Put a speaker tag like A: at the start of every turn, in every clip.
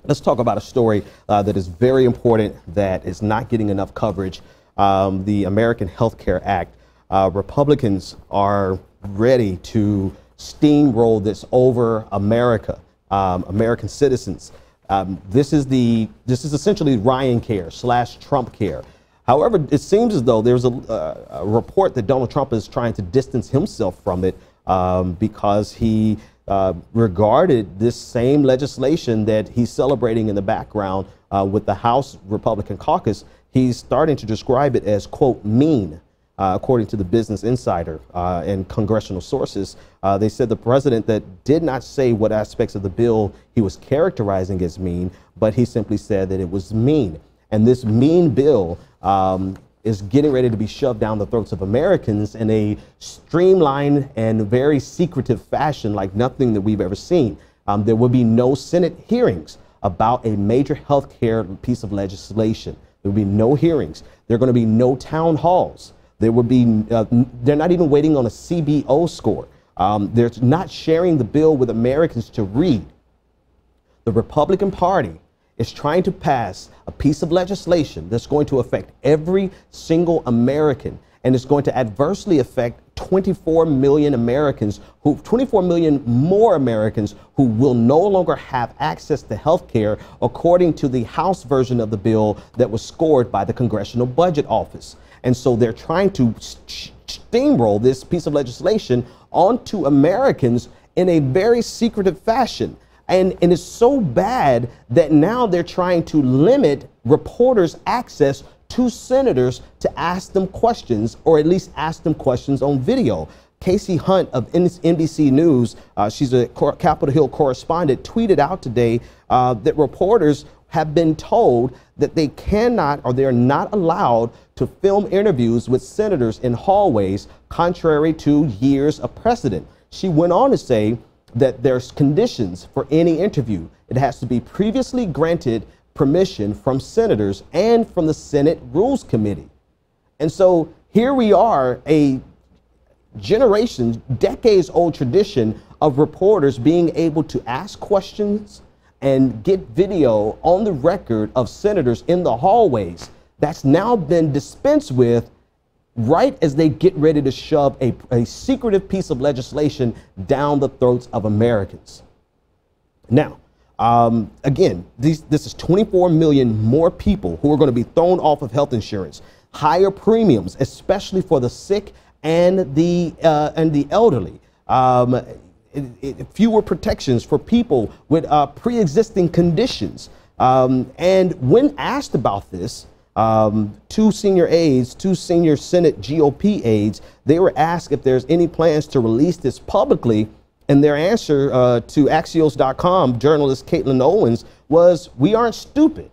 A: Let's talk about a story that is very important that is not getting enough coverage. The American Health Care Act. Republicans are ready to steamroll this over America, American citizens. This is essentially Ryan Care / Trumpcare. However, it seems as though there's a report that Donald Trump is trying to distance himself from it because he regarded this same legislation that he's celebrating in the background with the House Republican caucus. He's starting to describe it as, quote, mean. According to the Business Insider and congressional sources, they said the president that did not say what aspects of the bill he was characterizing as mean, but he simply said that it was mean. And this mean bill is getting ready to be shoved down the throats of Americans in a streamlined and very secretive fashion like nothing that we've ever seen. There will be no Senate hearings about a major health care piece of legislation. There will be no hearings. There are going to be no town halls. There will be, they're not even waiting on a CBO score. They're not sharing the bill with Americans to read. The Republican Party is trying to pass a piece of legislation that's going to affect every single American, and it's going to adversely affect 24 million Americans, 24 million more Americans who will no longer have access to health care, according to the House version of the bill that was scored by the Congressional Budget Office. And so they're trying to steamroll this piece of legislation onto Americans in a very secretive fashion. And it's so bad that now they're trying to limit reporters' access to senators to ask them questions, or at least ask them questions on video. Casey Hunt of NBC News, she's a Capitol Hill correspondent, tweeted out today that reporters have been told that they cannot, or they're not allowed to film interviews with senators in hallways, contrary to years of precedent. She went on to say that there's conditions for any interview. It has to be previously granted permission from senators and from the Senate Rules Committee. And so here we are, a generations, decades old tradition of reporters being able to ask questions and get video on the record of senators in the hallways. That's now been dispensed with right as they get ready to shove a secretive piece of legislation down the throats of Americans. Now, again, this is 24 million more people who are going to be thrown off of health insurance, higher premiums, especially for the sick and the elderly. Fewer protections for people with pre-existing conditions. And when asked about this, two senior Senate GOP aides, they were asked if there's any plans to release this publicly. And their answer to Axios.com journalist Caitlin Owens was, "We aren't stupid."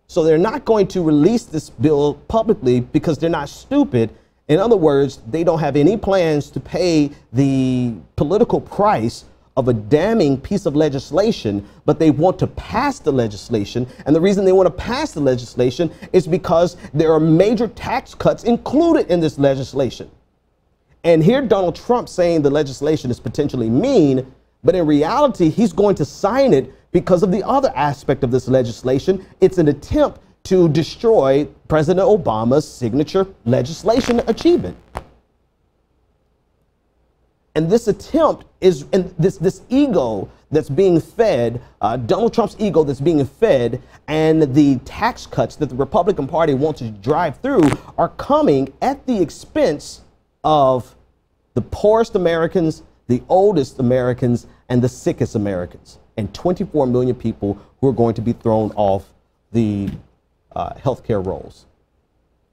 A: So they're not going to release this bill publicly because they're not stupid. In other words, they don't have any plans to pay the political price of a damning piece of legislation, but they want to pass the legislation. And the reason they want to pass the legislation is because there are major tax cuts included in this legislation. And here Donald Trump saying the legislation is potentially mean, but in reality, he's going to sign it because of the other aspect of this legislation. It's an attempt to destroy President Obama's signature legislation achievement. And this attempt is, and this ego that's being fed, Donald Trump's ego that's being fed, and the tax cuts that the Republican Party wants to drive through are coming at the expense of the poorest Americans, the oldest Americans, and the sickest Americans, and 24 million people who are going to be thrown off the healthcare rolls.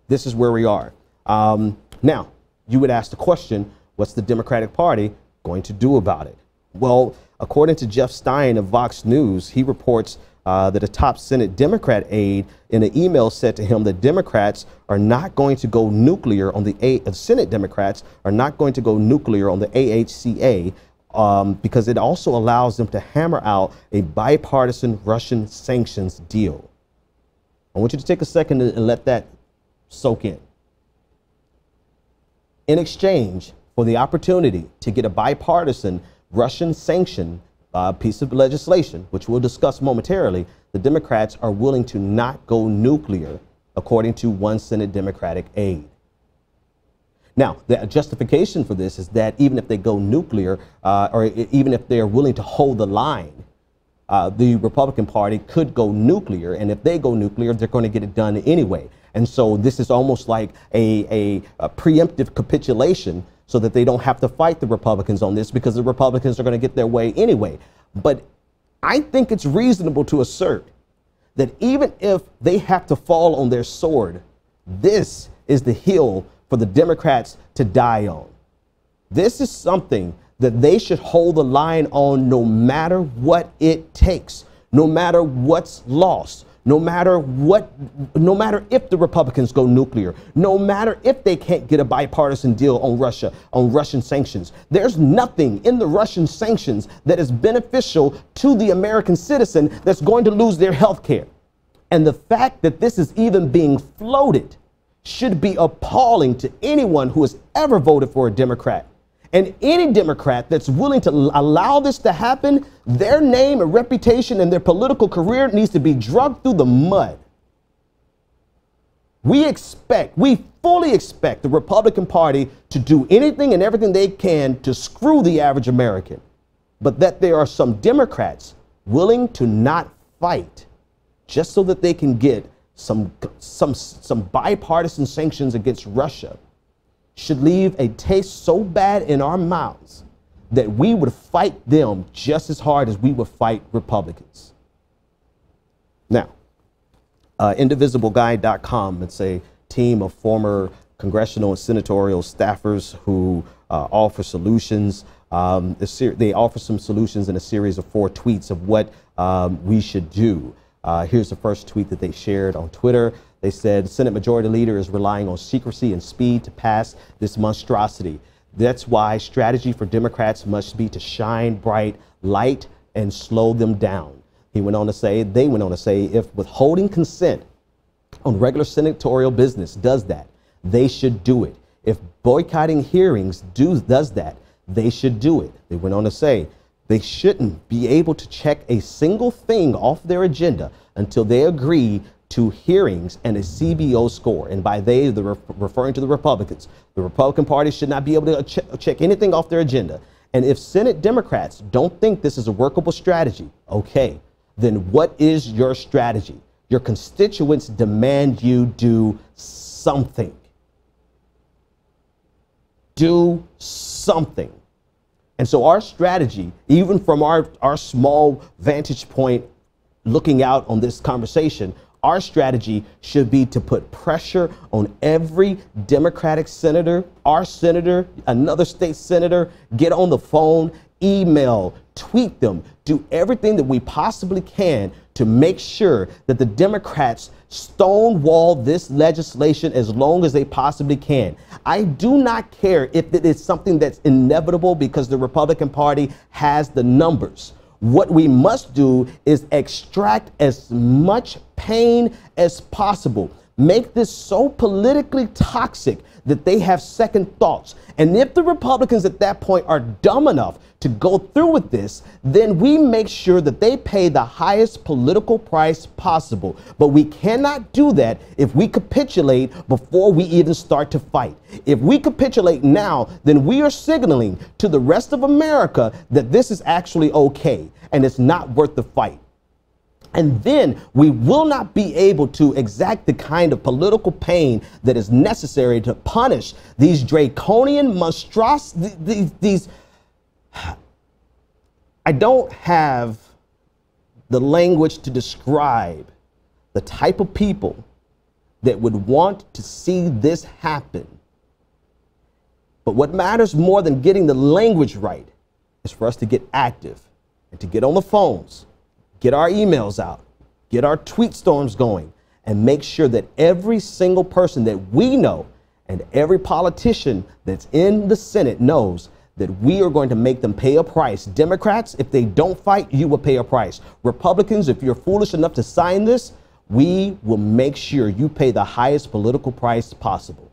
A: This is where we are. Now, you would ask the question, what's the Democratic Party going to do about it? Well, according to Jeff Stein of Vox News, he reports that a top Senate Democrat aide in an email said to him that Democrats are not going to go nuclear on Senate Democrats are not going to go nuclear on the AHCA because it also allows them to hammer out a bipartisan Russian sanctions deal. I want you to take a second and let that soak in. In exchange for the opportunity to get a bipartisan Russian sanction piece of legislation, which we'll discuss momentarily, the Democrats are willing to not go nuclear, according to one Senate Democratic aide. Now, the justification for this is that even if they go nuclear, or even if they're willing to hold the line, the Republican Party could go nuclear. And if they go nuclear, they're going to get it done anyway. And so this is almost like a preemptive capitulation so that they don't have to fight the Republicans on this, because the Republicans are going to get their way anyway. But I think it's reasonable to assert that even if they have to fall on their sword, this is the hill for the Democrats to die on. This is something that they should hold the line on, no matter what it takes, no matter what's lost, no matter if the Republicans go nuclear, no matter if they can't get a bipartisan deal on Russia, on Russian sanctions. There's nothing in the Russian sanctions that is beneficial to the American citizen that's going to lose their health care. And the fact that this is even being floated should be appalling to anyone who has ever voted for a Democrat. And any Democrat that's willing to allow this to happen, their name and reputation and their political career needs to be dragged through the mud. We fully expect the Republican Party to do anything and everything they can to screw the average American, but that there are some Democrats willing to not fight just so that they can get some bipartisan sanctions against Russia should leave a taste so bad in our mouths that we would fight them just as hard as we would fight Republicans. Now, indivisibleguy.com, it's a team of former congressional and senatorial staffers who offer solutions. They offer some solutions in a series of 4 tweets of what we should do. Here's the first tweet that they shared on Twitter. They said, Senate Majority Leader is relying on secrecy and speed to pass this monstrosity. That's why strategy for Democrats must be to shine bright light and slow them down. They went on to say, if withholding consent on regular senatorial business does that, they should do it. If boycotting hearings does that, they should do it. They went on to say, they shouldn't be able to check a single thing off their agenda until they agree to hearings and a CBO score. And by they, they're referring to the Republicans. The Republican Party should not be able to check anything off their agenda. And if Senate Democrats don't think this is a workable strategy, okay, then what is your strategy? Your constituents demand you do something. Do something. And so our strategy, even from our small vantage point looking out on this conversation, our strategy should be to put pressure on every Democratic senator, our senator, another state senator, get on the phone, email, tweet them, do everything that we possibly can to make sure that the Democrats stonewall this legislation as long as they possibly can. I do not care if it is something that's inevitable because the Republican Party has the numbers. What we must do is extract as much pain as possible. Make this so politically toxic that they have second thoughts. And if the Republicans at that point are dumb enough to go through with this, then we make sure that they pay the highest political price possible. But we cannot do that if we capitulate before we even start to fight. If we capitulate now, then we are signaling to the rest of America that this is actually okay and it's not worth the fight. And then we will not be able to exact the kind of political pain that is necessary to punish these draconian monstrosities. I don't have the language to describe the type of people that would want to see this happen. But what matters more than getting the language right is for us to get active and to get on the phones, get our emails out, get our tweet storms going, and make sure that every single person that we know and every politician that's in the Senate knows that we are going to make them pay a price. Democrats, if they don't fight, you will pay a price. Republicans, if you're foolish enough to sign this, we will make sure you pay the highest political price possible.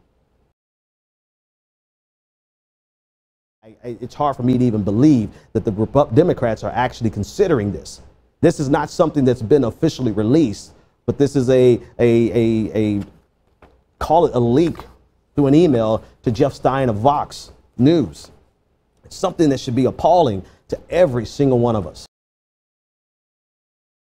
A: It's hard for me to even believe that the Democrats are actually considering this. This is not something that's been officially released, but this is call it a leak through an email to Jeff Stein of Vox News. It's something that should be appalling to every single one of us.